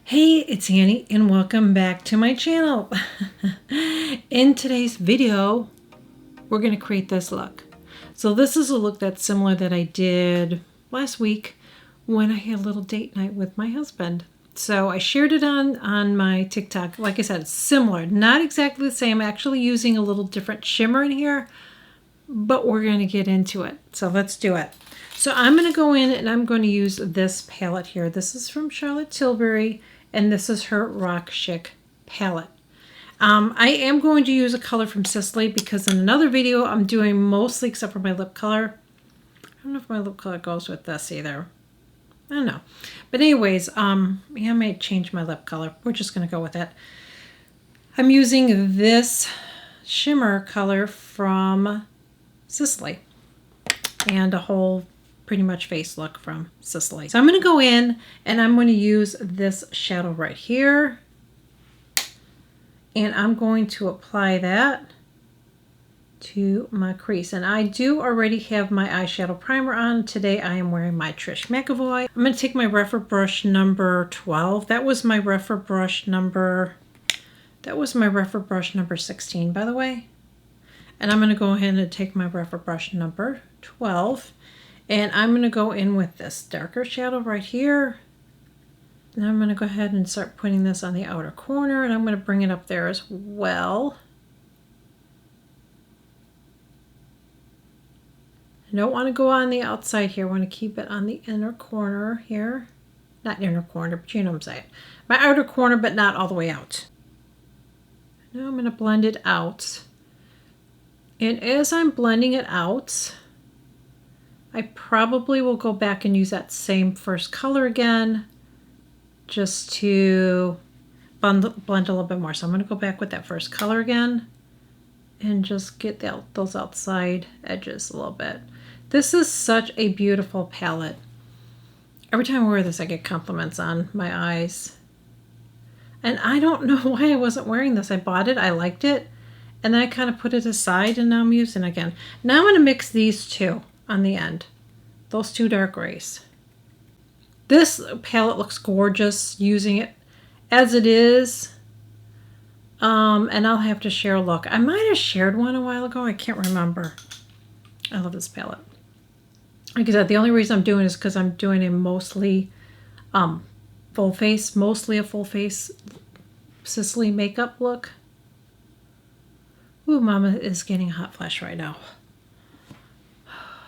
Hey, it's Annie and welcome back to my channel. In today's video, we're going to create this look. So this is a look that's similar that I did last week when I had a little date night with my husband. So I shared it on my TikTok. Like I said, it's similar, not exactly the same, actually using a little different shimmer in here, but we're going to get into it. So let's do it. So I'm going to go in and I'm going to use this palette here. This is from Charlotte Tilbury, and this is her Rock Chick palette. I am going to use a color from Sisley because in another video I'm doing mostly, except for my lip color. I don't know if my lip color goes with this either. I don't know. But anyways, yeah, I might change my lip color. We're just going to go with it. I'm using this shimmer color from Sisley and a whole pretty much face look from Sisley. So I'm going to go in and I'm going to use this shadow right here. And I'm going to apply that to my crease. And I do already have my eyeshadow primer on. Today I am wearing my Trish McAvoy. I'm going to take my Refer brush number 12. That was my Refer brush number 16, by the way. And I'm going to go ahead and take my Refer brush number 12. And I'm going to go in with this darker shadow right here. And I'm going to go ahead and start putting this on the outer corner. And I'm going to bring it up there as well. I don't want to go on the outside here. I want to keep it on the inner corner here. Not inner corner, but you know what I'm saying. My outer corner, but not all the way out. Now I'm going to blend it out. And as I'm blending it out, I probably will go back and use that same first color again just to blend a little bit more. So I'm going to go back with that first color again and just get those outside edges a little bit. This is such a beautiful palette. Every time I wear this, I get compliments on my eyes. And I don't know why I wasn't wearing this. I bought it, I liked it, and then I kind of put it aside and now I'm using it again. Now I'm going to mix these two on the end. Those two dark grays. This palette looks gorgeous using it as it is. And I'll have to share a look. I might have shared one a while ago. I can't remember. I love this palette. Like I said, the only reason I'm doing it is because I'm doing a mostly full face Sisley makeup look. Ooh, Mama is getting a hot flash right now.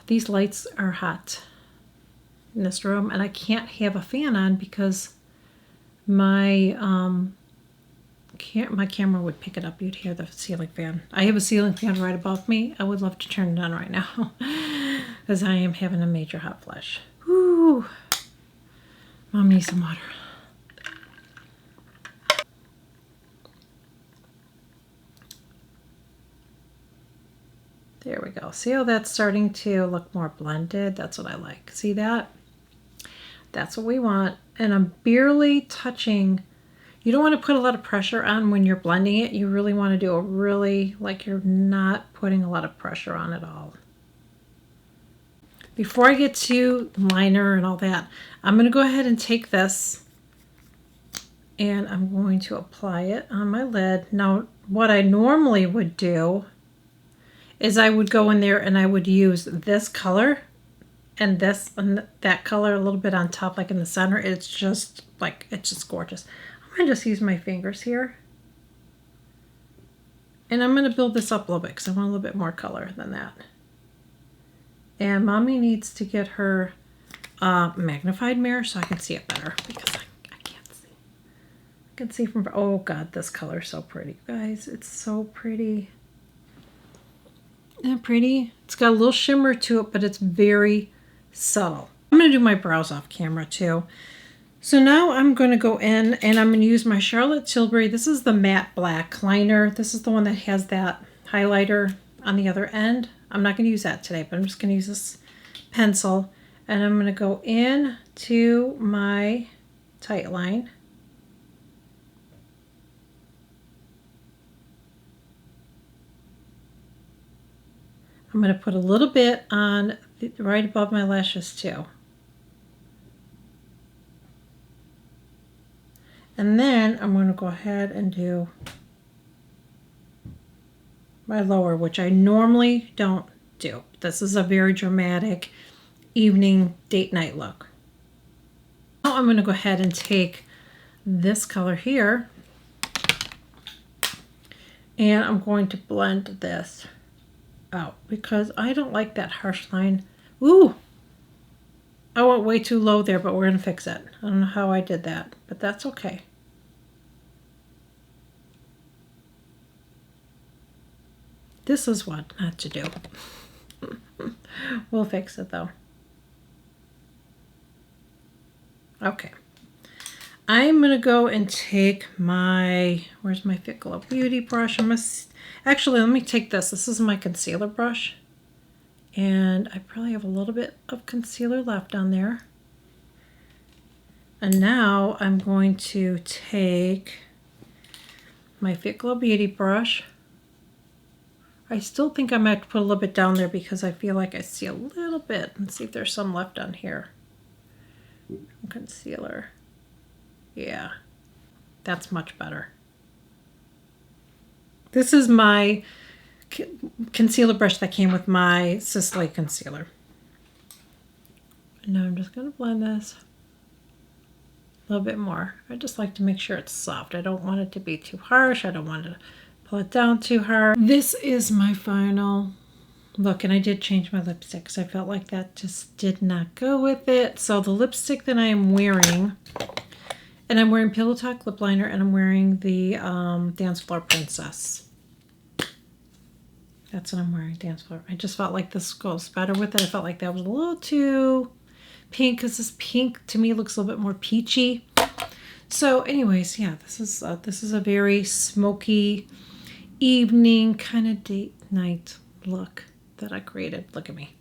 These lights are hot in this room, and I can't have a fan on because my camera would pick it up. You'd hear the ceiling fan. I have a ceiling fan right above me. I would love to turn it on right now because I am having a major hot flash. Woo! Mom needs some water. There we go. See how that's starting to look more blended? That's what I like. See that? That's what we want. And I'm barely touching. You don't want to put a lot of pressure on when you're blending it. You really want to do a really, like you're not putting a lot of pressure on at all. Before I get to liner and all that, I'm going to go ahead and take this and I'm going to apply it on my lid. Now, what I normally would do is I would go in there and I would use this color and this and that color a little bit on top, like in the center. It's just gorgeous. I'm going to just use my fingers here. And I'm going to build this up a little bit because I want a little bit more color than that. And Mommy needs to get her magnified mirror so I can see it better because I can't see. I can see from, oh God, this color is so pretty. Guys, it's so pretty. Isn't that pretty? It's got a little shimmer to it, but it's very subtle. I'm going to do my brows off camera too. So now I'm going to go in and I'm going to use my Charlotte Tilbury. This is the matte black liner. This is the one that has that highlighter on the other end. I'm not going to use that today, but I'm just going to use this pencil. And I'm going to go in to my tight line. I'm going to put a little bit on right above my lashes too. And then I'm going to go ahead and do my lower, which I normally don't do. This is a very dramatic evening date night look. Now I'm going to go ahead and take this color here and I'm going to blend this out because I don't like that harsh line. Ooh, I went way too low there, but we're going to fix it. I don't know how I did that, but that's okay. This is what not to do. We'll fix it though. Okay. I'm going to go and take my, where's my Fit Glow Beauty brush? Actually, let me take this. This is my concealer brush. And I probably have a little bit of concealer left on there. And now I'm going to take my Fit Glow Beauty brush. I still think I might put a little bit down there because I feel like I see a little bit. Let's see if there's some left on here. Concealer. Yeah, that's much better. This is my concealer brush that came with my Sisley concealer. And now I'm just going to blend this a little bit more. I just like to make sure it's soft. I don't want it to be too harsh. I don't want to pull it down too hard. This is my final look, and I did change my lipstick because I felt like that just did not go with it. So the lipstick that I am wearing, and I'm wearing Pillow Talk lip liner, and I'm wearing the Dance Floor Princess. That's what I'm wearing, Dance Floor. I just felt like this goes better with it. I felt like that was a little too pink because this pink to me looks a little bit more peachy. So anyways, yeah, this is a very smoky evening kind of date night look that I created. Look at me.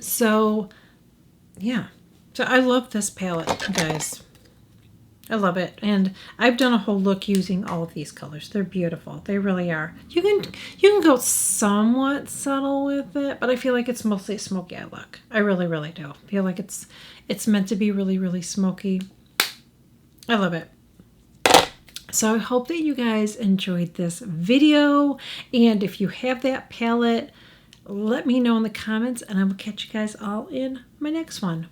So yeah, so I love this palette, guys. I love it, and I've done a whole look using all of these colors. They're beautiful. They really are. You can go somewhat subtle with it, but I feel like it's mostly a smoky eye look. I really, really do. I feel like it's meant to be really, really smoky. I love it. So I hope that you guys enjoyed this video, and if you have that palette, let me know in the comments, and I will catch you guys all in my next one.